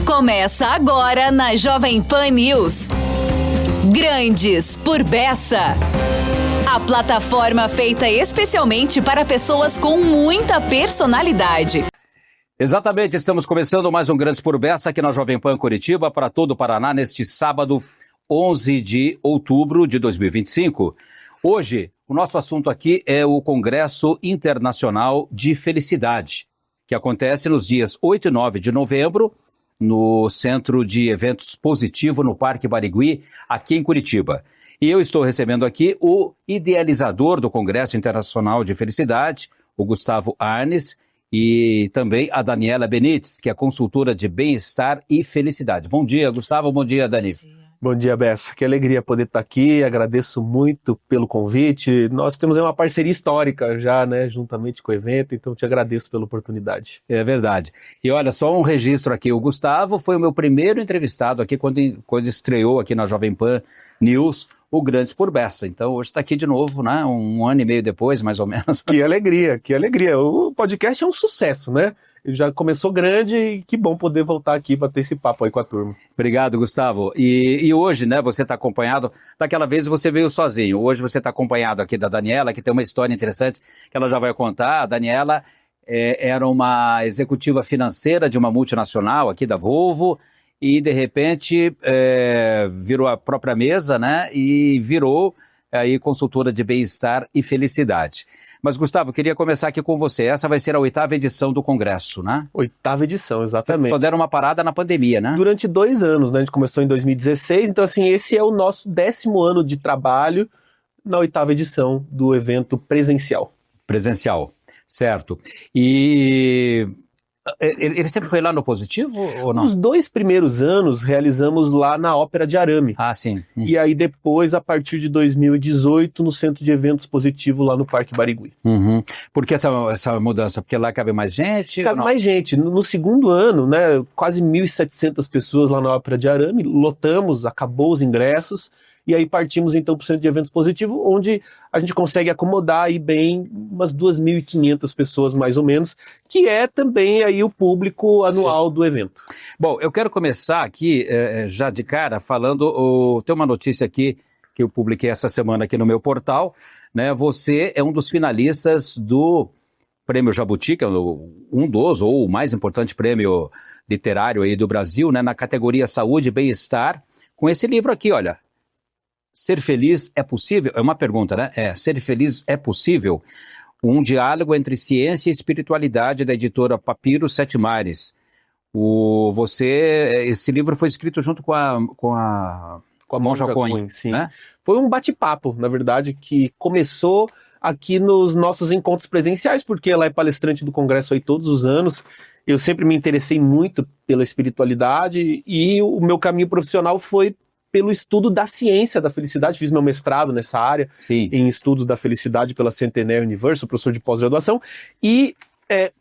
Começa agora na Jovem Pan News. Grandes por Bessa. A plataforma feita especialmente para pessoas com muita personalidade. Exatamente, estamos começando mais um Grandes por Bessa aqui na Jovem Pan Curitiba para todo o Paraná neste sábado, 11 de outubro de 2025. Hoje, o nosso assunto aqui é o Congresso Internacional de Felicidade, que acontece nos dias 8 e 9 de novembro, no Centro de Eventos Positivo, no Parque Barigui, aqui em Curitiba. E eu estou recebendo aqui o idealizador do Congresso Internacional de Felicidade, o Gustavo Arnes, e também a Daniela Benites, que é consultora de bem-estar e felicidade. Bom dia, Gustavo. Bom dia, Dani. Bom dia, Bessa. Que alegria poder estar aqui. Agradeço muito pelo convite. Nós temos uma parceria histórica já, né, juntamente com o evento, então te agradeço pela oportunidade. É verdade. E olha, só um registro aqui. O Gustavo foi o meu primeiro entrevistado aqui quando estreou aqui na Jovem Pan News o Grandes por Bessa. Então hoje está aqui de novo, né? Um ano e meio depois, mais ou menos. Que alegria, que alegria. O podcast é um sucesso, né? Ele já começou grande e que bom poder voltar aqui para ter esse papo aí com a turma. Obrigado, Gustavo. E hoje, né, você está acompanhado, daquela vez você veio sozinho, hoje você está acompanhado aqui da Daniela, que tem uma história interessante que ela já vai contar. A Daniela era uma executiva financeira de uma multinacional aqui da Volvo e, de repente, virou a própria mesa, né, e virou aí consultora de bem-estar e felicidade. Mas, Gustavo, queria começar aqui com você. Essa vai ser a 8ª edição do Congresso, né? 8ª edição, exatamente. Só deram uma parada na pandemia, né? Durante 2 anos, né? A gente começou em 2016, então, assim, esse é o nosso 10º ano de trabalho na 8ª edição do evento presencial. Presencial, certo. E ele sempre foi lá no Positivo ou não? Os 2 primeiros anos realizamos lá na Ópera de Arame. Ah, sim. E aí depois, a partir de 2018, no Centro de Eventos Positivo lá no Parque Barigui. Uhum. Por que essa mudança? Porque lá cabe mais gente? Cabe mais gente. No segundo ano, né, quase 1.700 pessoas lá na Ópera de Arame, lotamos, acabou os ingressos, e aí partimos então para o Centro de Eventos Positivo, onde a gente consegue acomodar aí bem umas 2.500 pessoas mais ou menos, que é também aí o público anual do evento. Bom, eu quero começar aqui já de cara falando, tem uma notícia aqui que eu publiquei essa semana aqui no meu portal, né? Você é um dos finalistas do Prêmio Jabuti, que é um dos, ou o mais importante prêmio literário aí do Brasil, né? Na categoria Saúde e Bem-Estar, com esse livro aqui, olha. Ser feliz é possível? É uma pergunta, né? Ser feliz é possível? Um diálogo entre ciência e espiritualidade da editora Papiro Sete Mares. Esse livro foi escrito junto com a Monja Coen, sim. Né? Foi um bate-papo, na verdade, que começou aqui nos nossos encontros presenciais, porque ela é palestrante do Congresso aí todos os anos. Eu sempre me interessei muito pela espiritualidade e o meu caminho profissional foi pelo estudo da ciência da felicidade. Fiz meu mestrado nessa área, Sim. Em estudos da felicidade pela Centenary University, professor de pós-graduação, e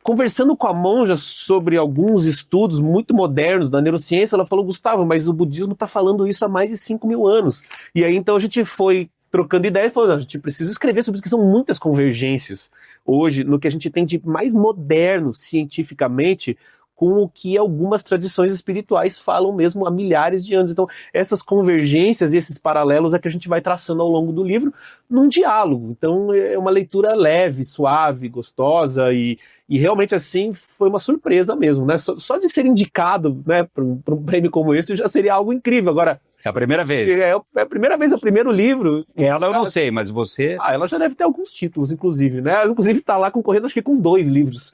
conversando com a monja sobre alguns estudos muito modernos da neurociência, ela falou: Gustavo, mas o budismo está falando isso há mais de 5.000 anos. E aí então a gente foi trocando ideias e falou: a gente precisa escrever sobre isso, que são muitas convergências hoje no que a gente tem de mais moderno cientificamente com o que algumas tradições espirituais falam mesmo há milhares de anos. Então, essas convergências e esses paralelos é que a gente vai traçando ao longo do livro num diálogo. Então, é uma leitura leve, suave, gostosa e realmente, assim, foi uma surpresa mesmo, né? Só de ser indicado, né, para um prêmio como esse já seria algo incrível. Agora, é a primeira vez. É a primeira vez, é o primeiro livro. Ela eu não sei, mas você... Ela já deve ter alguns títulos, inclusive, né? Inclusive está lá concorrendo, acho que com 2 livros.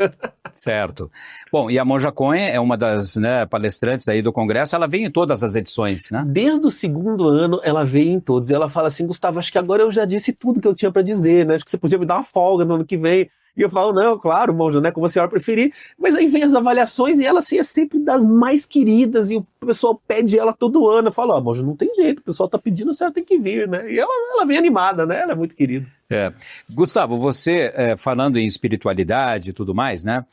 Certo. Bom, e a Monja Coen é uma das, né, palestrantes aí do Congresso, ela vem em todas as edições, né? Desde o segundo ano, ela veio em todos. E ela fala assim: Gustavo, acho que agora eu já disse tudo que eu tinha para dizer, né? Acho que você podia me dar uma folga no ano que vem. E eu falo: não, claro, monja, né, como a senhora preferir. Mas aí vem as avaliações e ela, assim, é sempre das mais queridas. E o pessoal pede ela todo ano. Eu falo: monja, não tem jeito, o pessoal tá pedindo, a senhora tem que vir, né? E ela vem animada, né? Ela é muito querida. Gustavo, você, falando em espiritualidade e tudo mais, né?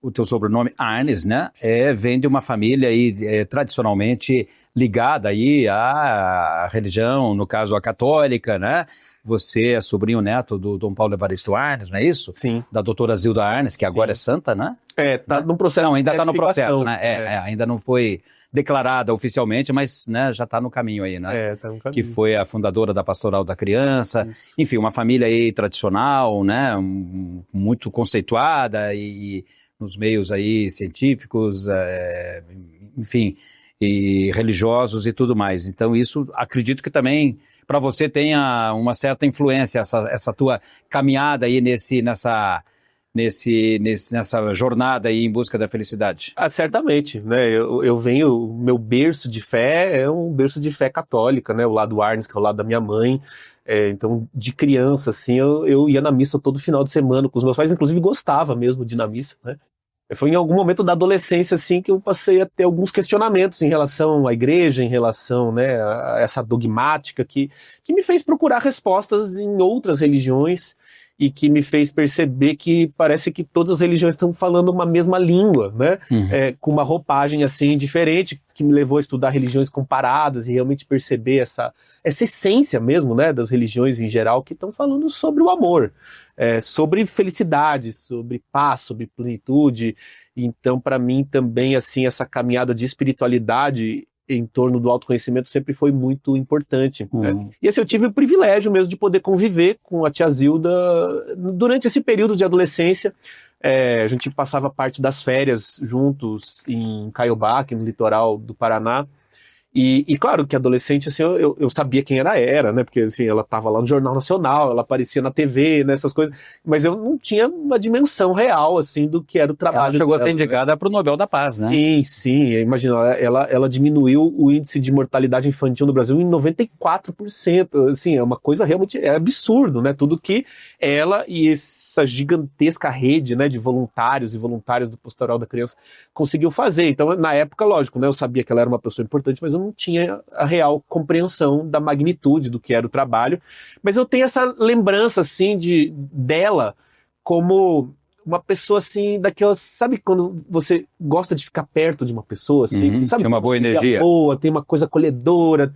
o teu sobrenome Arnes, né? Vem de uma família aí, tradicionalmente ligada aí à religião, no caso a católica, né? Você é sobrinho neto do Dom Paulo Evaristo Arnes, não é isso? Sim. Da doutora Zilda Arnes, que agora é santa, né? Tá no processo. Não, ainda está no processo, beatificação. né? Ainda não foi declarada oficialmente, mas, né, já está no caminho aí, né? Tá no caminho. Que foi a fundadora da Pastoral da Criança. Isso. Enfim, uma família aí tradicional, né? Muito conceituada e nos meios aí científicos, enfim, e religiosos e tudo mais. Então isso, acredito que também para você tenha uma certa influência essa tua caminhada aí nessa jornada aí em busca da felicidade. Certamente, né? Eu venho, o meu berço de fé é um berço de fé católica, né? O lado Arnes, que é o lado da minha mãe. Então, de criança, assim, eu ia na missa todo final de semana com os meus pais, inclusive gostava mesmo de ir na missa, né? Foi em algum momento da adolescência, assim, que eu passei a ter alguns questionamentos em relação à igreja, em relação, né, a essa dogmática que me fez procurar respostas em outras religiões e que me fez perceber que parece que todas as religiões estão falando uma mesma língua, né? Com uma roupagem, assim, diferente, que me levou a estudar religiões comparadas e realmente perceber essa essência mesmo, né, das religiões em geral, que estão falando sobre o amor, sobre felicidade, sobre paz, sobre plenitude. Então, para mim também, assim, essa caminhada de espiritualidade em torno do autoconhecimento sempre foi muito importante. Né? E assim, eu tive o privilégio mesmo de poder conviver com a tia Zilda durante esse período de adolescência. A gente passava parte das férias juntos em Caiobá, aqui no litoral do Paraná. E claro que adolescente, assim, eu sabia quem ela era, né? Porque, assim, ela estava lá no Jornal Nacional, ela aparecia na TV, nessas coisas. Mas eu não tinha uma dimensão real, assim, do que era o trabalho dela. Ela chegou a ser indicada para o Nobel da Paz, né? Sim. Imagina, ela diminuiu o índice de mortalidade infantil no Brasil em 94%. Assim, é uma coisa realmente absurdo, né? Tudo que ela e essa gigantesca rede, né, de voluntários e voluntárias do Pastoral da Criança conseguiu fazer. Então, na época, lógico, né? Eu sabia que ela era uma pessoa importante, mas eu não tinha a real compreensão da magnitude do que era o trabalho, mas eu tenho essa lembrança, assim, dela como uma pessoa, assim, daquelas, sabe quando você gosta de ficar perto de uma pessoa, assim, que, sabe, tem uma boa energia. Boa, tem uma coisa acolhedora,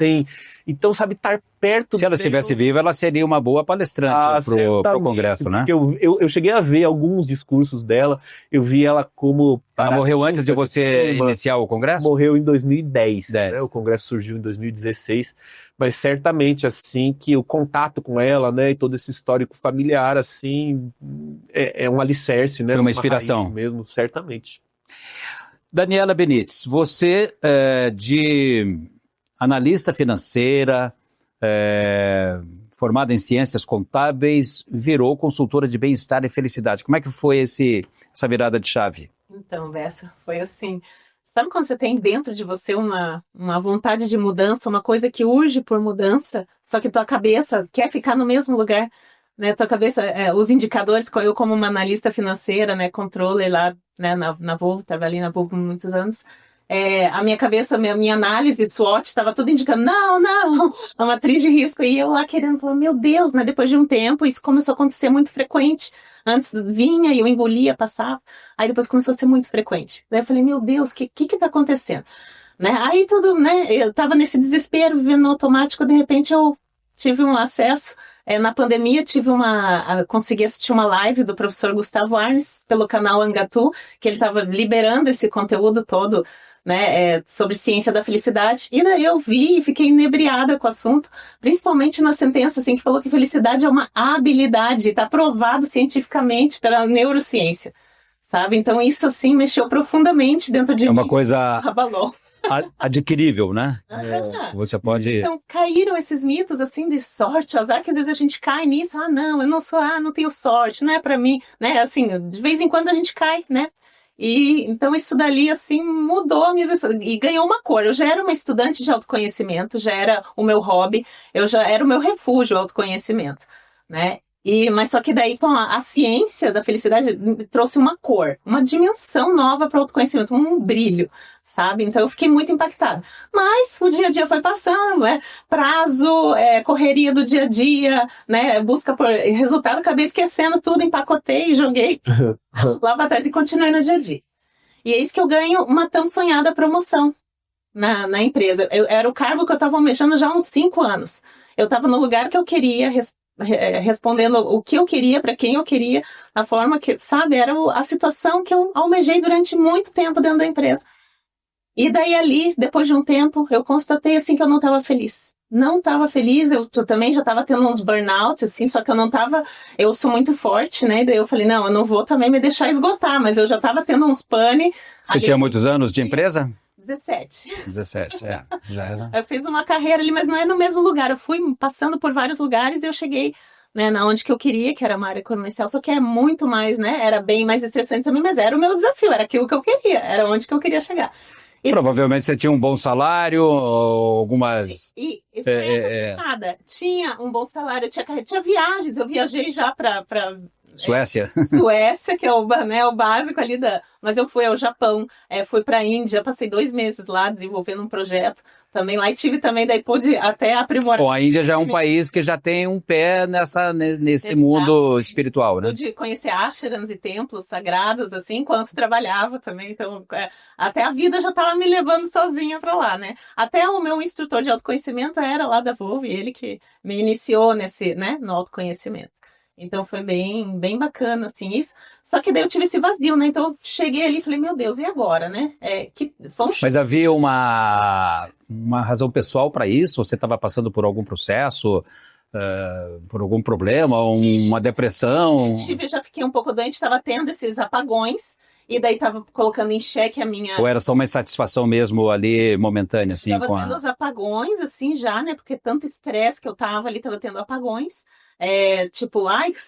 então, sabe, estar perto... Se ela estivesse viva, ela seria uma boa palestrante pro Congresso, né? Porque eu cheguei a ver alguns discursos dela, eu vi ela como... Ela morreu antes de você iniciar o Congresso? Morreu em 2010, né? O Congresso surgiu em 2016, mas certamente, assim, que o contato com ela, né, e todo esse histórico familiar, assim, é um alicerce, né? Foi uma inspiração. Raiz mesmo, certamente. Daniela Benites, você de analista financeira, formada em ciências contábeis, virou consultora de bem-estar e felicidade. Como é que foi essa virada de chave? Então, Bessa, foi assim. Sabe quando você tem dentro de você uma vontade de mudança, uma coisa que urge por mudança, só que tua cabeça quer ficar no mesmo lugar, né? Tua cabeça, os indicadores, eu como uma analista financeira, né, controller lá, né, na Volvo, trabalhei na Volvo por muitos anos, a minha cabeça, minha análise SWOT estava tudo indicando, não, a matriz de risco, e eu lá querendo falar, meu Deus, né, depois de um tempo, isso começou a acontecer muito frequente. Antes vinha e eu engolia, passava, aí depois começou a ser muito frequente. Daí eu falei, meu Deus, o que tá acontecendo? Né? Aí tudo, né, eu tava nesse desespero, vivendo no automático, de repente eu tive um acesso, na pandemia consegui assistir uma live do professor Gustavo Arnes, pelo canal Angatu, que ele estava liberando esse conteúdo todo, né, sobre ciência da felicidade, e daí eu vi e fiquei inebriada com o assunto, principalmente na sentença, assim, que falou que felicidade é uma habilidade, está provado cientificamente pela neurociência, sabe? Então isso, assim, mexeu profundamente dentro de mim. É uma coisa abalou. Adquirível, né? Você pode... Então, caíram esses mitos, assim, de sorte, azar, que às vezes a gente cai nisso, não, eu não sou, não tenho sorte, não é pra mim, né? Assim, de vez em quando a gente cai, né? E então isso dali, assim, mudou a minha vida e ganhou uma cor. Eu já era uma estudante de autoconhecimento, já era o meu hobby, eu já era o meu refúgio, o autoconhecimento, né? Mas só que daí com a ciência da felicidade me trouxe uma cor, uma dimensão nova para o autoconhecimento, um brilho, sabe? Então eu fiquei muito impactada. Mas o dia a dia foi passando, prazo, correria do dia a dia, né? Busca por resultado, acabei esquecendo tudo, empacotei e joguei lá para trás e continuei no dia a dia. E é isso que eu ganho uma tão sonhada promoção na empresa. Era o cargo que eu estava almejando já há uns 5 anos. Eu estava no lugar que eu queria, respondendo o que eu queria, para quem eu queria, a forma que, sabe, era a situação que eu almejei durante muito tempo dentro da empresa. E daí ali, depois de um tempo, eu constatei assim que eu não estava feliz. Não estava feliz, eu também já estava tendo uns burnout, assim, só que eu sou muito forte, né? E daí eu falei, não, eu não vou também me deixar esgotar, mas eu já estava tendo uns pane. Você tinha muitos anos de empresa? 17. 17, já era. Eu fiz uma carreira ali, mas não é no mesmo lugar. Eu fui passando por vários lugares e eu cheguei, né, na onde que eu queria, que era uma área comercial, só que é muito mais, né, era bem mais estressante também, mas era o meu desafio, era aquilo que eu queria, era onde que eu queria chegar. Provavelmente você tinha um bom salário, algumas... E foi essa sacada. Tinha um bom salário, tinha viagens, eu viajei já para Suécia? Suécia, que é o básico ali Mas eu fui ao Japão, fui para a Índia, passei 2 meses lá desenvolvendo um projeto também lá e tive também, daí pude até aprimorar. Bom, a Índia já é um país que já tem um pé nesse mundo espiritual, né? Pude conhecer ashrams e templos sagrados, assim, enquanto trabalhava também. Então, até a vida já estava me levando sozinha para lá, né? Até o meu instrutor de autoconhecimento era lá da Volvo, e ele que me iniciou nesse, né, no autoconhecimento. Então foi bem, bem bacana, assim, isso. Só que daí eu tive esse vazio, né? Então eu cheguei ali e falei, meu Deus, e agora, né? Mas havia uma razão pessoal para isso? Você estava passando por algum processo, por algum problema, uma depressão? Já fiquei um pouco doente, estava tendo esses apagões. E daí estava colocando em xeque a minha... Ou era só uma insatisfação mesmo ali, momentânea, assim? Estava tendo os apagões, assim, já, né? Porque tanto estresse que eu estava ali, estava tendo apagões.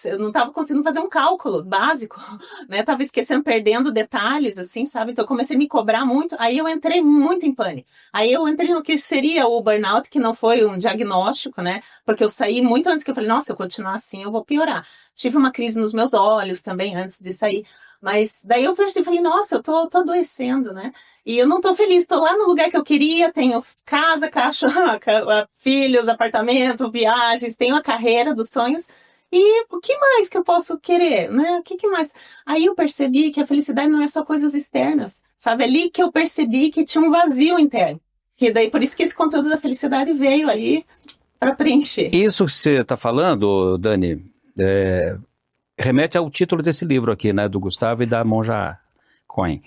Eu não estava conseguindo fazer um cálculo básico, né? Tava esquecendo, perdendo detalhes, assim, sabe? Então eu comecei a me cobrar muito, aí eu entrei muito em pânico. Aí eu entrei no que seria o burnout, que não foi um diagnóstico, né? Porque eu saí muito antes, que eu falei, nossa, se eu continuar assim, eu vou piorar. Tive uma crise nos meus olhos também, antes de sair. Mas daí eu percebi, falei, nossa, eu tô adoecendo, né? E eu não tô feliz, tô lá no lugar que eu queria, tenho casa, cachorro, filhos, apartamento, viagens, tenho a carreira dos sonhos. E o que mais que eu posso querer, né? O que mais? Aí eu percebi que a felicidade não é só coisas externas, sabe? Ali que eu percebi que tinha um vazio interno. E daí, por isso que esse conteúdo da felicidade veio ali para preencher. Isso que você está falando, Dani, remete ao título desse livro aqui, né? Do Gustavo e da Monja Cohen.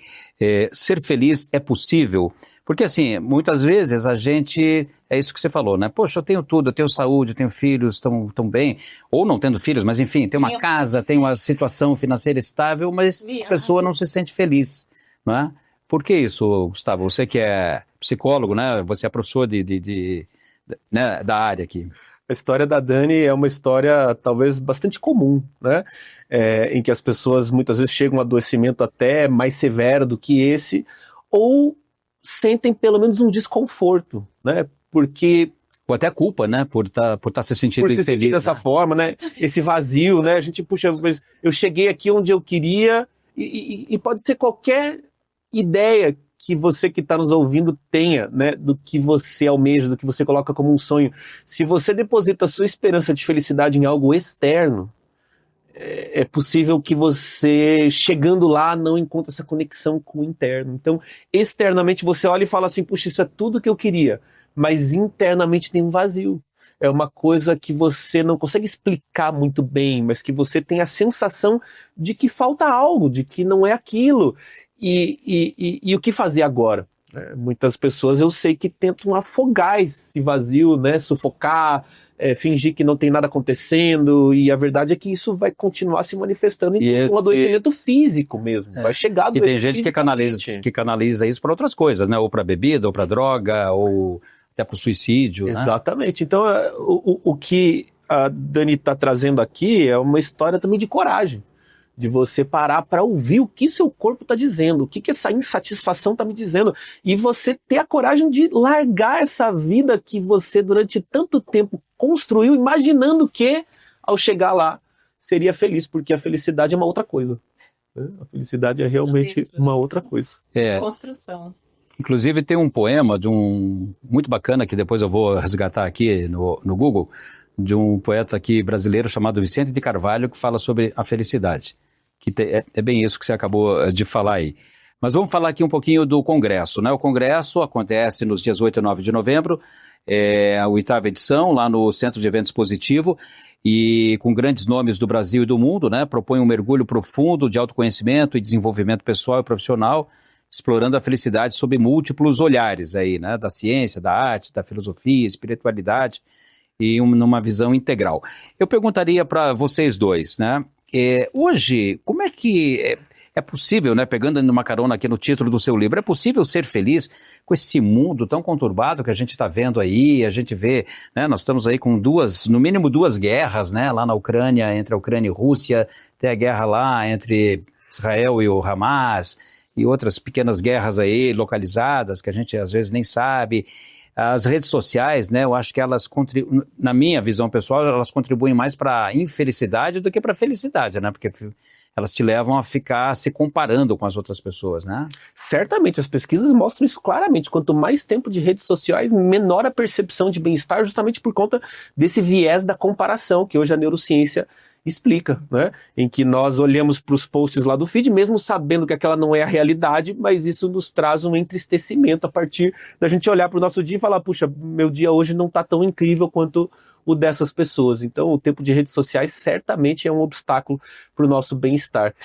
Ser feliz é possível? Porque, assim, muitas vezes a gente... É isso que você falou, né? Poxa, eu tenho tudo, eu tenho saúde, eu tenho filhos, tão bem. Ou não tendo filhos, mas enfim, tem uma casa, tem uma situação financeira estável, mas a pessoa não se sente feliz, né? Por que isso, Gustavo? Você que é psicólogo, né? Você é professor né, da área aqui. A história da Dani é uma história talvez bastante comum, né? Em que as pessoas muitas vezes chegam a um adoecimento até mais severo do que esse, ou sentem pelo menos um desconforto, né? Porque... Ou até culpa, né? Por tá se sentindo infeliz. Dessa forma, né? Esse vazio, né? A gente, puxa, mas eu cheguei aqui onde eu queria, e pode ser qualquer ideia que você que está nos ouvindo tenha, né, do que você almeja, do que você coloca como um sonho. Se você deposita a sua esperança de felicidade em algo externo, é possível que você, chegando lá, não encontre essa conexão com o interno. Então, externamente você olha e fala assim, puxa, isso é tudo que eu queria, mas internamente tem um vazio. É uma coisa que você não consegue explicar muito bem, mas que você tem a sensação de que falta algo, de que não é aquilo. E o que fazer agora? Muitas pessoas eu sei que tentam afogar esse vazio, né? Sufocar, fingir que não tem nada acontecendo, e a verdade é que isso vai continuar se manifestando em um adoecimento físico mesmo. Vai chegar e tem gente que canaliza isso para outras coisas, né? Ou para bebida, ou para droga, ou até para o suicídio. Exatamente. Né? Então, o que a Dani está trazendo aqui é uma história também de coragem. De você parar para ouvir o que seu corpo está dizendo, o que essa insatisfação está me dizendo, e você ter a coragem de largar essa vida que você durante tanto tempo construiu, imaginando que ao chegar lá seria feliz, porque a felicidade é uma outra coisa. Né? A felicidade é realmente uma outra coisa. Construção. Inclusive tem um poema muito bacana, que depois eu vou resgatar aqui no Google, de um poeta aqui brasileiro chamado Vicente de Carvalho, que fala sobre a felicidade. Que é bem isso que você acabou de falar aí. Mas vamos falar aqui um pouquinho do Congresso, né? O Congresso acontece nos dias 8 e 9 de novembro, é a 8ª edição, lá no Centro de Eventos Positivo, e com grandes nomes do Brasil e do mundo, né? Propõe um mergulho profundo de autoconhecimento e desenvolvimento pessoal e profissional, explorando a felicidade sob múltiplos olhares aí, né? Da ciência, da arte, da filosofia, espiritualidade e numa visão integral. Eu perguntaria para vocês dois, né? Hoje, como é que é possível, né, pegando numa carona aqui no título do seu livro, é possível ser feliz com esse mundo tão conturbado que a gente está vendo aí? A gente vê, né, nós estamos aí com no mínimo duas guerras, né, lá na Ucrânia, entre a Ucrânia e Rússia, tem a guerra lá entre Israel e o Hamas, e outras pequenas guerras aí localizadas que a gente às vezes nem sabe. As redes sociais, né, eu acho que elas, na minha visão pessoal, elas contribuem mais para a infelicidade do que para a felicidade, né, porque elas te levam a ficar se comparando com as outras pessoas, né? Certamente, as pesquisas mostram isso claramente. Quanto mais tempo de redes sociais, menor a percepção de bem-estar, justamente por conta desse viés da comparação, que hoje a neurociência explica, né? Em que nós olhamos para os posts lá do feed, mesmo sabendo que aquela não é a realidade, mas isso nos traz um entristecimento a partir da gente olhar para o nosso dia e falar, puxa, meu dia hoje não está tão incrível quanto o dessas pessoas. Então, o tempo de redes sociais certamente é um obstáculo para o nosso bem-estar.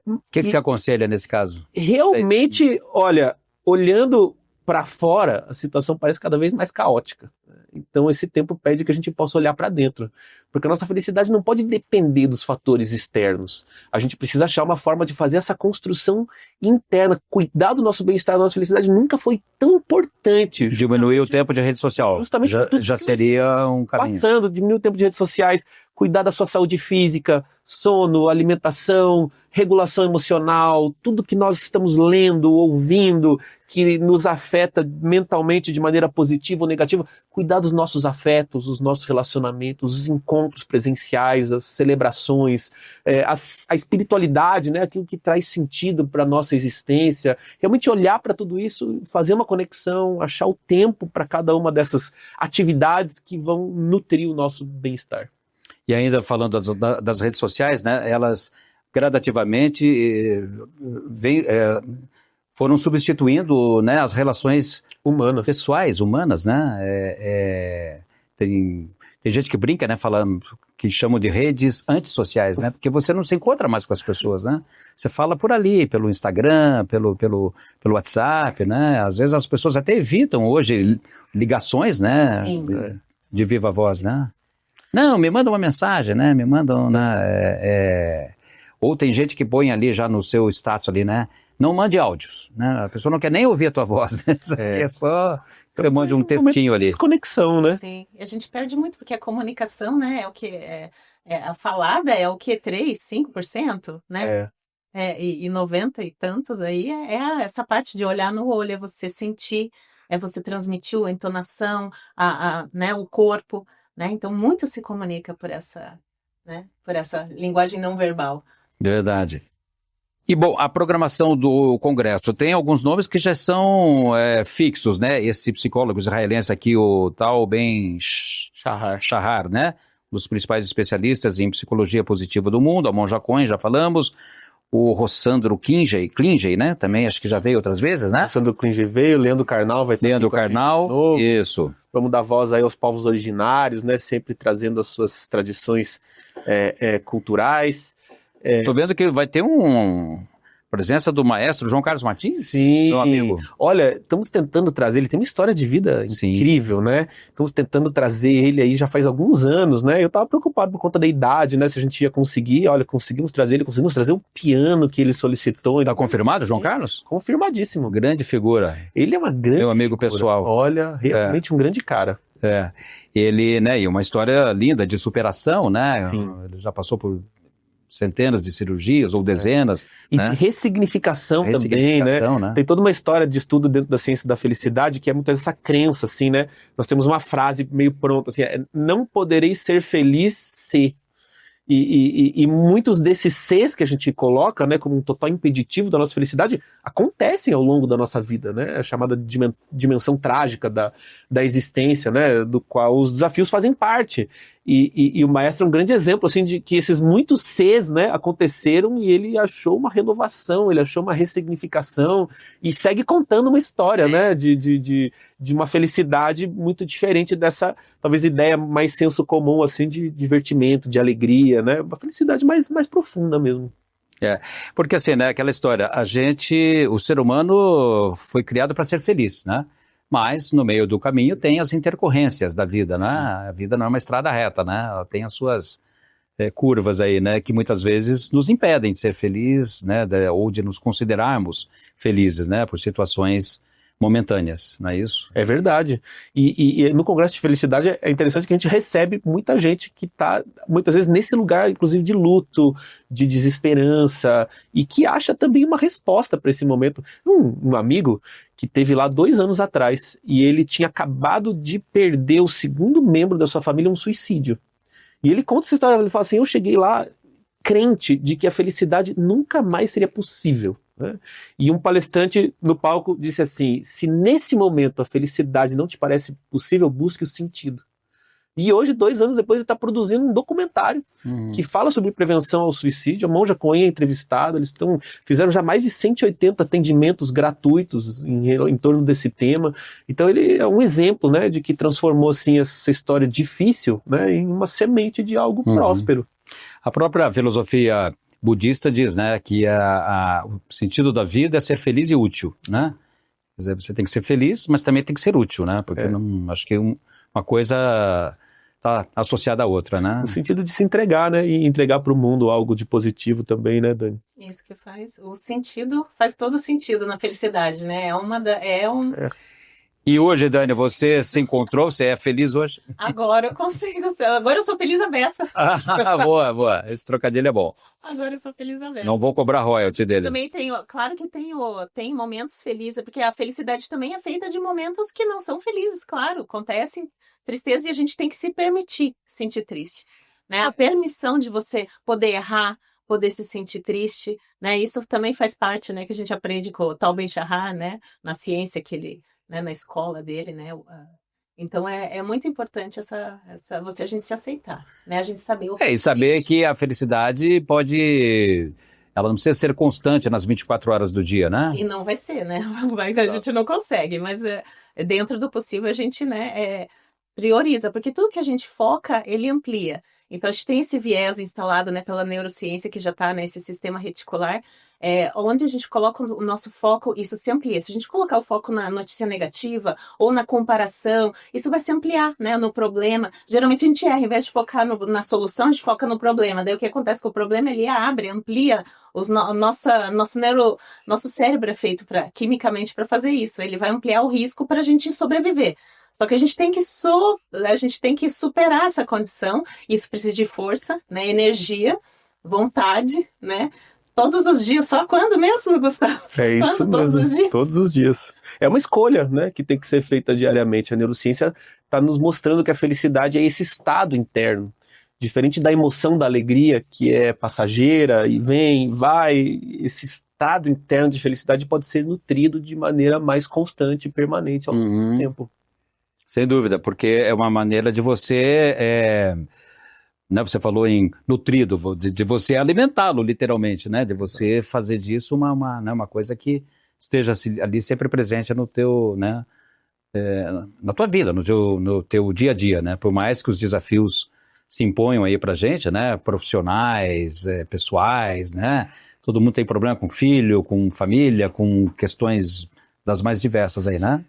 O que te aconselha nesse caso? Realmente, olha, olhando para fora, a situação parece cada vez mais caótica. Então, esse tempo pede que a gente possa olhar para dentro. Porque a nossa felicidade não pode depender dos fatores externos. A gente precisa achar uma forma de fazer essa construção interna. Cuidar do nosso bem-estar, da nossa felicidade nunca foi tão importante. Diminuir o tempo de rede social. Justamente já seria um caminho. Diminuir o tempo de redes sociais, cuidar da sua saúde física, sono, alimentação, regulação emocional, tudo que nós estamos lendo, ouvindo, que nos afeta mentalmente de maneira positiva ou negativa, cuidar dos nossos afetos, os nossos relacionamentos, os encontros presenciais, as celebrações, a espiritualidade, né, aquilo que traz sentido para a nossa existência, realmente olhar para tudo isso, fazer uma conexão, achar o tempo para cada uma dessas atividades que vão nutrir o nosso bem-estar. E ainda falando das redes sociais, né, elas gradativamente foram substituindo, né, as relações pessoais, humanas, né? Tem gente que brinca, né, que chamam de redes antissociais, né? Porque você não se encontra mais com as pessoas, né? Você fala por ali, pelo Instagram, pelo WhatsApp, né? Às vezes as pessoas até evitam hoje ligações, né? Sim. De viva voz, né? Não, me manda uma mensagem, né? Me mandam, né? Ou tem gente que põe ali já no seu status ali, né? Não mande áudios, né? A pessoa não quer nem ouvir a tua voz, né? É só você mande um textinho ali. Desconexão, né? Sim, a gente perde muito, porque a comunicação, né, é o que a falada é o que, 3%, 5%, né? E 90 e tantos aí essa parte de olhar no olho, é você sentir, é você transmitir a entonação, né, o corpo, né? Então muito se comunica por essa linguagem não verbal. Verdade. E, bom, a programação do Congresso tem alguns nomes que já são fixos, né? Esse psicólogo israelense aqui, o Tal Ben Shahar, né? Um dos principais especialistas em psicologia positiva do mundo, a Monja Cohen, já falamos. O Rossandro Klinge, né? Também acho que já veio outras vezes, né? Rossandro Klinge veio, Leandro Carnal vai estar Leandro Carnal, isso. Vamos dar voz aí aos povos originários, né? Sempre trazendo as suas tradições culturais. Tô vendo que vai ter presença do maestro João Carlos Martins, sim, meu amigo. Olha, estamos tentando trazer, ele tem uma história de vida incrível, né? Estamos tentando trazer ele aí já faz alguns anos, né? Eu tava preocupado por conta da idade, né? Se a gente ia conseguir, olha, conseguimos trazer o piano que ele solicitou. Tá confirmado, João Carlos? Confirmadíssimo. Grande figura. Ele é uma grande meu amigo figura. Pessoal. Olha, realmente um grande cara. Ele, né, e uma história linda de superação, né? Sim. Ele já passou por centenas de cirurgias ou dezenas. E né? ressignificação também, né? Tem toda uma história de estudo dentro da ciência da felicidade que é muitas vezes essa crença, assim, né? Nós temos uma frase meio pronta, assim, não poderei ser feliz se... E muitos desses Cs que a gente coloca, né, como um total impeditivo da nossa felicidade, acontecem ao longo da nossa vida, né? A chamada dimensão trágica da existência, né, do qual os desafios fazem parte. E o maestro é um grande exemplo, assim, de que esses muitos Cs, né, aconteceram e ele achou uma renovação, ele achou uma ressignificação e segue contando uma história, né, de uma felicidade muito diferente dessa, talvez, ideia mais senso comum, assim, de divertimento, de alegria, né, uma felicidade mais profunda mesmo. Porque assim, né, aquela história, o ser humano foi criado para ser feliz, né? Mas no meio do caminho tem as intercorrências da vida, né? A vida não é uma estrada reta, né? Ela tem as suas curvas aí, né? Que muitas vezes nos impedem de ser felizes, né? Ou de nos considerarmos felizes, né? Por situações momentâneas, não é isso? É verdade. E no Congresso de Felicidade é interessante que a gente recebe muita gente que está, muitas vezes, nesse lugar, inclusive, de luto, de desesperança, e que acha também uma resposta para esse momento. Um amigo que teve lá 2 anos atrás, e ele tinha acabado de perder o segundo membro da sua família, um suicídio. E ele conta essa história, ele fala assim, eu cheguei lá crente de que a felicidade nunca mais seria possível. Né? E um palestrante no palco disse assim, se nesse momento a felicidade não te parece possível, busque o sentido. E hoje, 2 anos depois, ele está produzindo um documentário que fala sobre prevenção ao suicídio. A Monja Coen é entrevistada, eles fizeram já mais de 180 atendimentos gratuitos em torno desse tema. Então ele é um exemplo, né, de que transformou assim, essa história difícil, né, em uma semente de algo próspero. A própria filosofia budista diz, né, que o sentido da vida é ser feliz e útil, né? Quer dizer, você tem que ser feliz, mas também tem que ser útil, né? Porque acho que uma coisa está associada à outra, né? No sentido de se entregar, né? E entregar para o mundo algo de positivo também, né, Dani? Isso que faz. O sentido faz todo sentido na felicidade, né? E hoje, Dani, você se encontrou? Você é feliz hoje? Agora eu consigo. Agora eu sou feliz a beça. Boa. Esse trocadilho é bom. Agora eu sou feliz a beça. Não vou cobrar royalty dele. Também claro que tem momentos felizes, porque a felicidade também é feita de momentos que não são felizes, claro. Acontecem tristeza e a gente tem que se permitir sentir triste, né? A permissão de você poder errar, poder se sentir triste, né? Isso também faz parte, né? Que a gente aprende com o Tal Ben-Shahar, né? Na ciência que ele... Né, na escola dele, né? Então é muito importante a gente se aceitar, né? A gente saber o que e saber que a felicidade ela não precisa ser constante nas 24 horas do dia, né? E não vai ser, né? A gente não consegue, mas dentro do possível a gente, né, prioriza, porque tudo que a gente foca, ele amplia. Então a gente tem esse viés instalado, né, pela neurociência que já está nesse sistema reticular, onde a gente coloca o nosso foco, isso se amplia. Se a gente colocar o foco na notícia negativa ou na comparação, isso vai se ampliar, né, no problema. Geralmente a gente erra, ao invés de focar na solução, a gente foca no problema. Daí o que acontece com o problema, ele amplia nosso cérebro é feito quimicamente para fazer isso. Ele vai ampliar o risco para a gente sobreviver. Só que a gente tem que superar essa condição. Isso precisa de força, né, energia, vontade, né? Todos os dias. Só quando mesmo, Gustavo? É isso mesmo. Todos os dias. Todos os dias. É uma escolha, né, que tem que ser feita diariamente. A neurociência está nos mostrando que a felicidade é esse estado interno. Diferente da emoção da alegria, que é passageira e vem, vai, esse estado interno de felicidade pode ser nutrido de maneira mais constante e permanente ao longo do tempo. Sem dúvida, porque é uma maneira de você, né, você falou em nutrido, de você alimentá-lo literalmente, né, de você fazer disso uma coisa que esteja ali sempre presente no teu, né, na tua vida, no teu dia a dia, né, por mais que os desafios se imponham aí pra gente, né, profissionais, pessoais, né, todo mundo tem problema com filho, com família, com questões das mais diversas aí, né?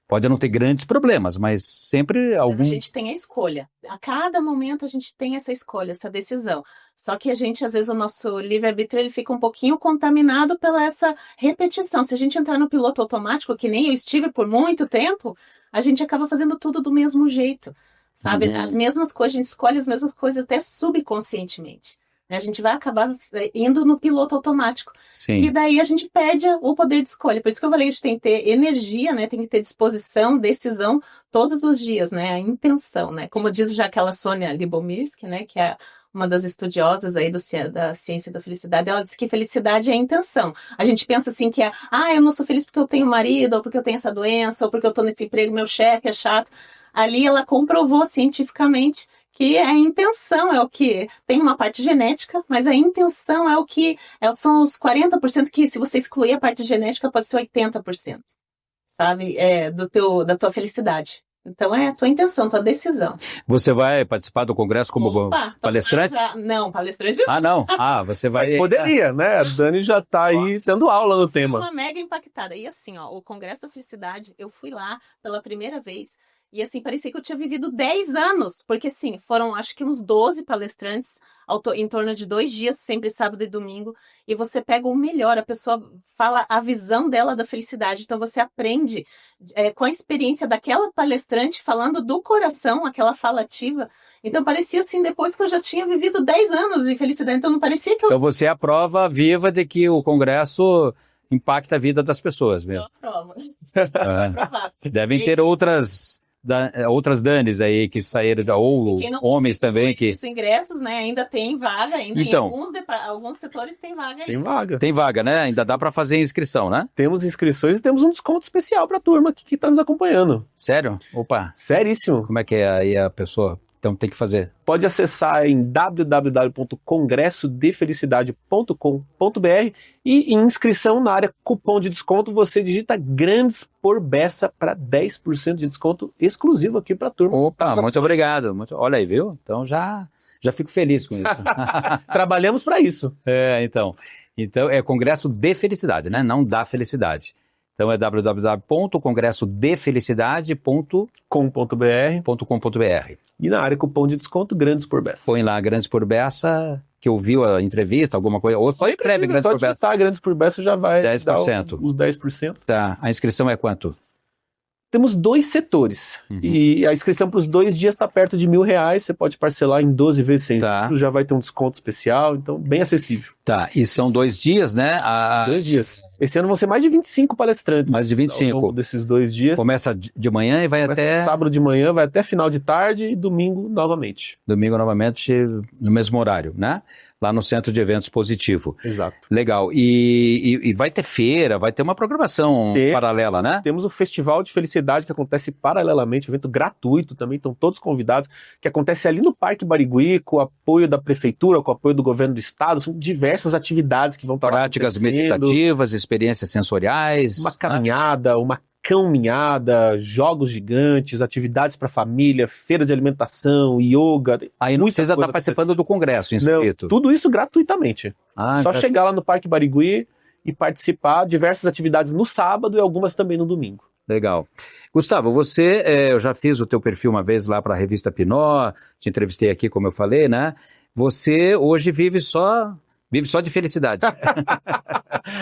Pode não ter grandes problemas, mas sempre algum... Mas a gente tem a escolha. A cada momento a gente tem essa escolha, essa decisão. Só que a gente, às vezes, o nosso livre-arbítrio ele fica um pouquinho contaminado pela essa repetição. Se a gente entrar no piloto automático, que nem eu estive por muito tempo, a gente acaba fazendo tudo do mesmo jeito, sabe? As mesmas coisas, a gente escolhe as mesmas coisas até subconscientemente. A gente vai acabar indo no piloto automático. Sim. E daí a gente perde o poder de escolha. Por isso que eu falei, a gente tem que ter energia, né? Tem que ter disposição, decisão todos os dias, né? A intenção, né? Como diz já aquela Sônia Lyubomirsky, né? Que é uma das estudiosas aí da ciência da felicidade, ela disse que felicidade é a intenção. A gente pensa assim que eu não sou feliz porque eu tenho marido, ou porque eu tenho essa doença, ou porque eu tô nesse emprego, meu chefe é chato. Ali ela comprovou cientificamente que a intenção é o que tem uma parte genética, mas a intenção é o que são os 40% que, se você excluir a parte genética, pode ser 80%, sabe? Da tua felicidade. Então é a tua intenção, tua decisão. Você vai participar do congresso como palestrante? Não, palestrante não. Ah, não. Você vai... Mas poderia, né? A Dani já tá aí dando aula no tema. Uma mega impactada. E assim, o Congresso da Felicidade, eu fui lá pela primeira vez. E assim, parecia que eu tinha vivido 10 anos, porque assim, foram acho que uns 12 palestrantes, em torno de 2 dias, sempre sábado e domingo, e você pega o melhor, a pessoa fala a visão dela da felicidade, então você aprende com a experiência daquela palestrante, falando do coração, aquela fala ativa, então parecia assim, depois que eu já tinha vivido 10 anos de felicidade, então não parecia que eu... Então você é a prova viva de que o Congresso impacta a vida das pessoas mesmo. Só a prova. Devem ter outras Danis aí que saíram, ou homens também que... Os ingressos, né, ainda tem vaga, então, em alguns setores tem vaga. Tem vaga, né? Ainda dá para fazer inscrição, né? Temos inscrições e temos um desconto especial para a turma que está nos acompanhando. Sério? Opa! Seríssimo! Como é que é aí a pessoa? Então tem que fazer. Pode acessar em www.congressodefelicidade.com.br e em inscrição na área cupom de desconto você digita Grandes por Bessa para 10% de desconto exclusivo aqui para a turma. Opa, muito obrigado. Olha aí, viu? Então já fico feliz com isso. Trabalhamos para isso. Então é Congresso de Felicidade, né? Não da Felicidade. Então é www.congressodefelicidade.com.br. E na área cupom de desconto, Grandes por Bessa. Põe lá Grandes por Bessa, que ouviu a entrevista, alguma coisa, ou só escreve Grandes por Bessa. Só Grandes por Bessa já vai 10%. dar os 10%. Tá, a inscrição é quanto? Temos 2 setores, e a inscrição para os 2 dias está perto de R$1.000, você pode parcelar em 12 vezes sem juros, já vai ter um desconto especial, então bem acessível. Tá, e são 2 dias, né? 2 dias. Esse ano vão ser mais de 25 palestrantes. Mais de 25. Ao longo desses 2 dias. Começa de manhã e vai até... Sábado de manhã, vai até final de tarde e domingo novamente. Domingo novamente no mesmo horário, né? Lá no Centro de Eventos Positivo. Exato. Legal. E vai ter feira, vai ter uma programação paralela, né? Temos o Festival de Felicidade que acontece paralelamente, evento gratuito também, estão todos convidados, que acontece ali no Parque Barigui, com o apoio da Prefeitura, com o apoio do Governo do Estado, são diversas atividades que vão estar práticas meditativas, experiências sensoriais. Uma caminhada, uma caminhada, jogos gigantes, atividades para família, feira de alimentação, yoga. Aí não precisa estar participando do congresso inscrito. Não, tudo isso gratuitamente. Só chegar lá no Parque Barigui e participar, diversas atividades no sábado e algumas também no domingo. Legal. Gustavo, eu já fiz o teu perfil uma vez lá para a revista Pinó, te entrevistei aqui, como eu falei, né? Você hoje vive só de felicidade.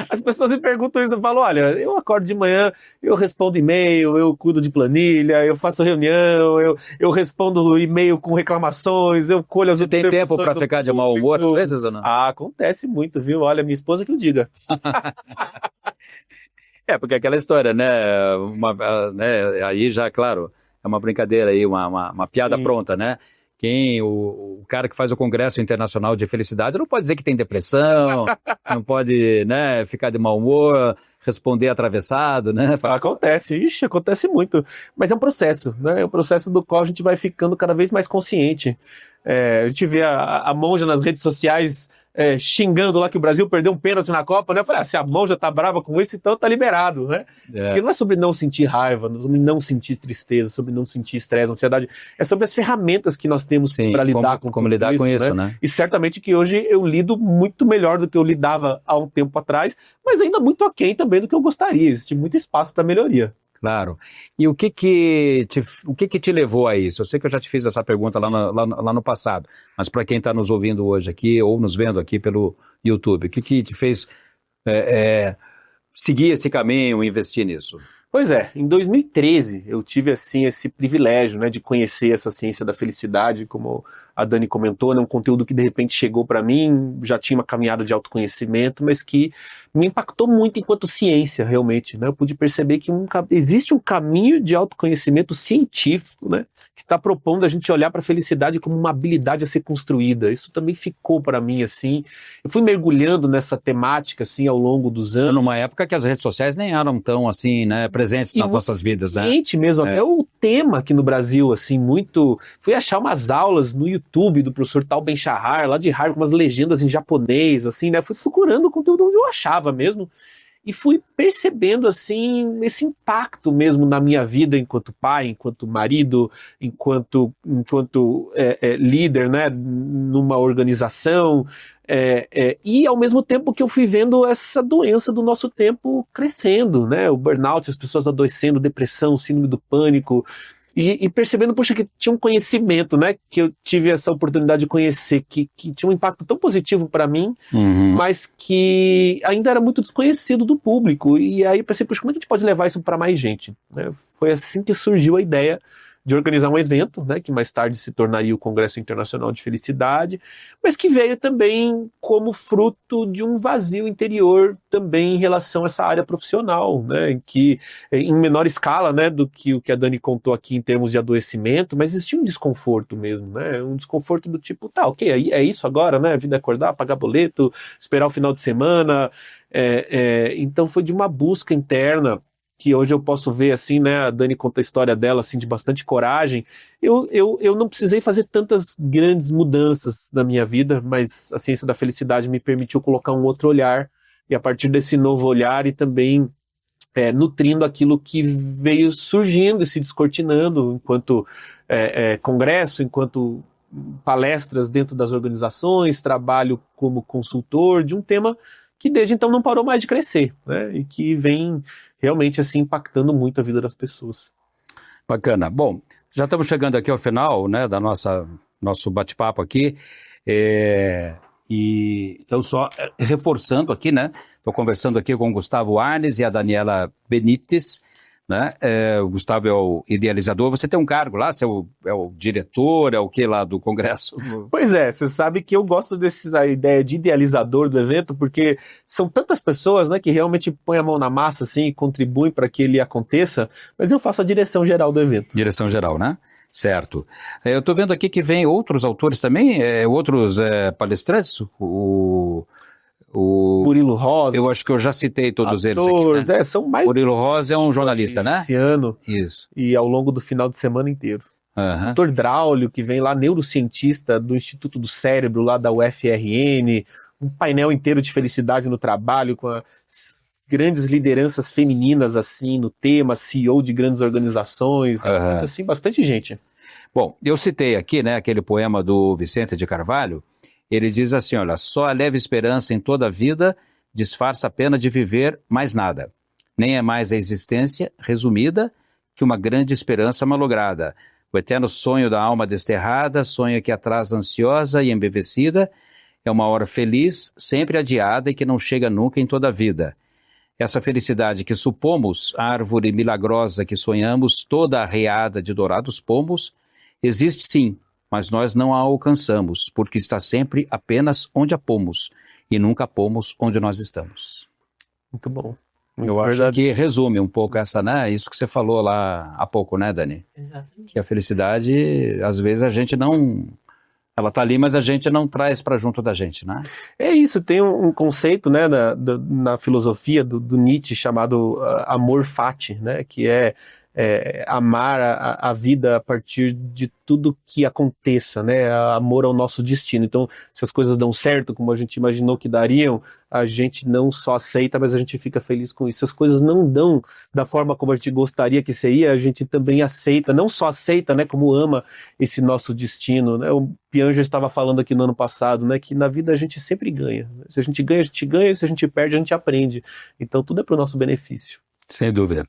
As pessoas me perguntam isso, eu falo, olha, eu acordo de manhã, eu respondo e-mail, eu cuido de planilha, eu faço reunião, eu respondo e-mail com reclamações, eu colho as observações. Você tem tempo para ficar de mau humor às vezes ou não? Acontece muito, viu? Olha, minha esposa que o diga. Porque aquela história, né? Aí já, claro, é uma brincadeira aí, uma piada pronta, né? O cara que faz o Congresso Internacional de Felicidade não pode dizer que tem depressão, não pode, né, ficar de mau humor, responder atravessado, né? Acontece muito. Mas é um processo, né? É um processo do qual a gente vai ficando cada vez mais consciente. A gente vê a Monja nas redes sociais xingando lá que o Brasil perdeu um pênalti na Copa, né? Eu falei, se a Monja tá brava com isso, então tá liberado, né? Porque não é sobre não sentir raiva, sobre não sentir tristeza, sobre não sentir estresse, ansiedade. É sobre as ferramentas que nós temos para lidar com como lidar com isso, né? E certamente que hoje eu lido muito melhor do que eu lidava há um tempo atrás, mas ainda muito aquém também do que eu gostaria. Existe muito espaço para melhoria. Claro. E o que te levou a isso? Eu sei que eu já te fiz essa pergunta lá no passado, mas para quem está nos ouvindo hoje aqui ou nos vendo aqui pelo YouTube, o que te fez seguir esse caminho e investir nisso? Pois é, em 2013 eu tive assim esse privilégio, né, de conhecer essa ciência da felicidade, como a Dani comentou, né? Um conteúdo que de repente chegou para mim, já tinha uma caminhada de autoconhecimento, mas que me impactou muito enquanto ciência, realmente, né? Eu pude perceber que existe um caminho de autoconhecimento científico, né? Que está propondo a gente olhar para a felicidade como uma habilidade a ser construída. Isso também ficou para mim, assim. Eu fui mergulhando nessa temática, assim, ao longo dos anos. Numa época que as redes sociais nem eram tão, assim, né, presentes nas nossas vidas, né? Mesmo, até o tema aqui no Brasil, assim, muito... Fui achar umas aulas no YouTube do professor Tal Ben-Shahar, lá de Harvard, com umas legendas em japonês, assim, né? Fui procurando o conteúdo onde eu achava mesmo, e fui percebendo, assim, esse impacto mesmo na minha vida enquanto pai, enquanto marido, enquanto líder, né, numa organização, e ao mesmo tempo que eu fui vendo essa doença do nosso tempo crescendo, né, o burnout, as pessoas adoecendo, depressão, síndrome do pânico, e percebendo, poxa, que tinha um conhecimento, né, que eu tive essa oportunidade de conhecer, que tinha um impacto tão positivo para mim, mas que ainda era muito desconhecido do público. E aí eu pensei, poxa, como é que a gente pode levar isso para mais gente? Né? Foi assim que surgiu a ideia de organizar um evento, né, que mais tarde se tornaria o Congresso Internacional de Felicidade, mas que veio também como fruto de um vazio interior também em relação a essa área profissional, né, em que, em menor escala, né, do que o que a Dani contou aqui em termos de adoecimento, mas existia um desconforto mesmo, né, um desconforto do tipo, tá, ok, é isso agora, né, a vida é acordar, pagar boleto, esperar o final de semana, então foi de uma busca interna, que hoje eu posso ver, assim, né, a Dani conta a história dela, assim, de bastante coragem. Eu não precisei fazer tantas grandes mudanças na minha vida, mas a ciência da felicidade me permitiu colocar um outro olhar, e a partir desse novo olhar e também nutrindo aquilo que veio surgindo e se descortinando enquanto congresso, enquanto palestras dentro das organizações, trabalho como consultor de um tema que desde então não parou mais de crescer, né? E que vem realmente assim impactando muito a vida das pessoas. Bacana. Bom, já estamos chegando aqui ao final, né, da nosso bate-papo aqui, e então só reforçando aqui, né, estou conversando aqui com o Gustavo Arnes e a Daniela Benites, né, o Gustavo é o idealizador, você tem um cargo lá, você é o diretor, é o que lá do Congresso? Pois é, você sabe que eu gosto dessa ideia de idealizador do evento, porque são tantas pessoas, né, que realmente põem a mão na massa, assim, e contribuem para que ele aconteça, mas eu faço a direção geral do evento. Direção geral, né? Certo. Eu estou vendo aqui que vem outros autores também, outros palestrantes, o Murilo Rosa. Eu acho que eu já citei todos eles aqui, né? São mais... Murilo Rosa é um jornalista, né? Esse ano. Isso. E ao longo do final de semana inteiro. Dr. Draulio, que vem lá, neurocientista do Instituto do Cérebro, lá da UFRN, um painel inteiro de felicidade no trabalho, com as grandes lideranças femininas, assim, no tema, CEO de grandes organizações, assim, bastante gente. Bom, eu citei aqui, né, aquele poema do Vicente de Carvalho. Ele diz assim, olha, só a leve esperança em toda a vida disfarça a pena de viver mais nada. Nem é mais a existência resumida que uma grande esperança malograda. O eterno sonho da alma desterrada, sonho que atrasa ansiosa e embevecida, é uma hora feliz, sempre adiada e que não chega nunca em toda a vida. Essa felicidade que supomos, árvore milagrosa que sonhamos, toda arreada de dourados pomos, existe sim, mas nós não a alcançamos, porque está sempre apenas onde a pomos, e nunca a pomos onde nós estamos. Muito bom. Eu acho que resume um pouco isso que você falou lá há pouco, né, Dani? Exatamente. Que a felicidade, às vezes a gente não... Ela está ali, mas a gente não traz para junto da gente, né? É isso, tem um conceito, né, na filosofia do Nietzsche chamado amor fati, né, que é amar a vida a partir de tudo que aconteça, né? Amor ao nosso destino. Então, se as coisas dão certo, como a gente imaginou que dariam, a gente não só aceita, mas a gente fica feliz com isso. Se as coisas não dão da forma como a gente gostaria que seria, a gente também aceita, não só aceita, né, como ama esse nosso destino, né? O Pianger estava falando aqui no ano passado, né, que na vida a gente sempre ganha. Se a gente ganha, a gente ganha, se a gente perde, a gente aprende. Então, tudo é para o nosso benefício. Sem dúvida.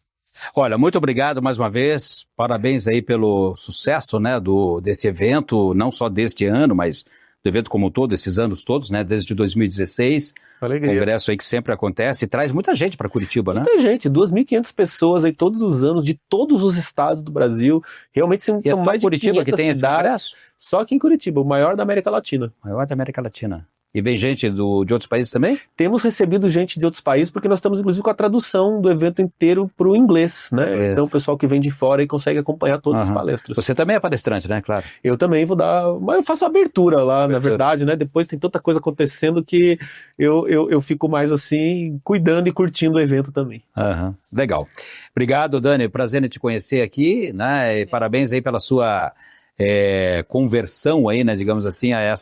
Olha, muito obrigado mais uma vez, parabéns aí pelo sucesso, né, desse evento, não só deste ano, mas do evento como um todo, esses anos todos, né? Desde 2016. Alegria. Congresso aí que sempre acontece e traz muita gente para Curitiba, né? Muita gente, 2.500 pessoas aí todos os anos, de todos os estados do Brasil. Realmente são E é mais de Curitiba que 500 tem esse cidades. congresso? Só aqui em Curitiba, o maior da América Latina. Maior da América Latina. E vem gente de outros países também? Temos recebido gente de outros países, porque nós estamos inclusive com a tradução do evento inteiro para o inglês, né? É. Então o pessoal que vem de fora e consegue acompanhar todas as Aham. palestras. Você também é palestrante, né? Claro. Eu também vou dar, mas eu faço abertura lá, na Abertura. verdade, né? Depois tem tanta coisa acontecendo que eu fico mais assim, cuidando e curtindo o evento também. Aham. Legal. Obrigado, Dani. Prazer em te conhecer aqui, né? E parabéns aí pela sua conversão aí, né? Digamos assim, a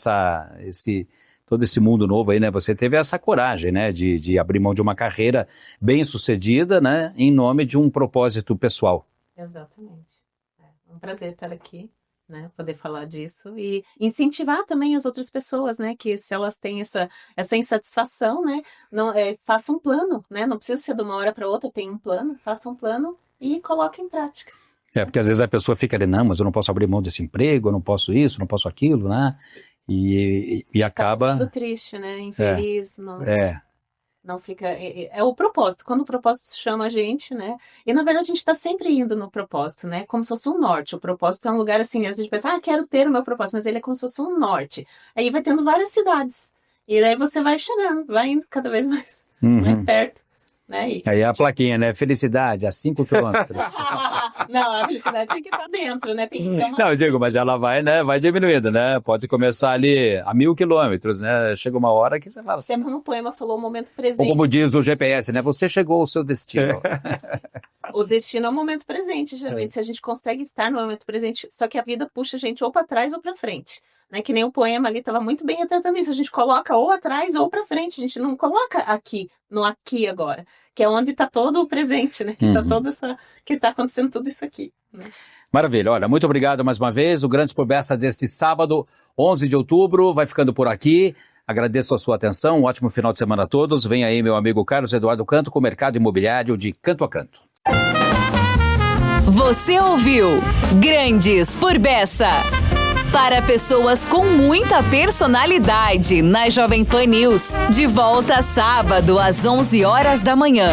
todo esse mundo novo aí, né? Você teve essa coragem, né? De abrir mão de uma carreira bem sucedida, né? Em nome de um propósito pessoal. Exatamente. É um prazer estar aqui, né? Poder falar disso e incentivar também as outras pessoas, né? Que se elas têm essa insatisfação, né? Não, faça um plano, né? Não precisa ser de uma hora para outra, tem um plano, faça um plano e coloque em prática. Porque às vezes a pessoa fica ali, não, mas eu não posso abrir mão desse emprego, eu não posso isso, não posso aquilo, né? E acaba... Tá ficando triste, né? Infeliz, não fica... É o propósito. Quando o propósito chama a gente, né? E na verdade a gente está sempre indo no propósito, né? Como se fosse um norte. O propósito é um lugar assim, às vezes a gente pensa, quero ter o meu propósito, mas ele é como se fosse um norte. Aí vai tendo várias cidades. E daí você vai chegando, vai indo cada vez mais perto. Né? Aí a plaquinha, né? Felicidade, a 5 quilômetros. Não, a felicidade tem que estar dentro, né? Tem que ser uma... Não, eu digo, mas ela vai, né? Vai diminuindo, né? Pode começar ali a 1.000 quilômetros, né? Chega uma hora que você fala assim. Sempre no poema falou o momento Ou presente. como diz o GPS, né? Você chegou ao seu destino. O destino é o momento presente, geralmente. Se a gente consegue estar no momento presente, só que a vida puxa a gente ou para trás ou para frente. Né? Que nem o poema ali estava muito bem retratando isso. A gente coloca ou atrás ou para frente. A gente não coloca aqui, no aqui agora. Que é onde está todo o presente, né? Que está acontecendo tudo isso aqui. Né? Maravilha. Olha, muito obrigado mais uma vez. O Grandes por Bessa deste sábado, 11 de outubro, vai ficando por aqui. Agradeço a sua atenção. Um ótimo final de semana a todos. Vem aí meu amigo Carlos Eduardo Canto com o Mercado Imobiliário de Canto a Canto. Você ouviu Grandes por Bessa. Para pessoas com muita personalidade, na Jovem Pan News. De volta sábado às 11 horas da manhã.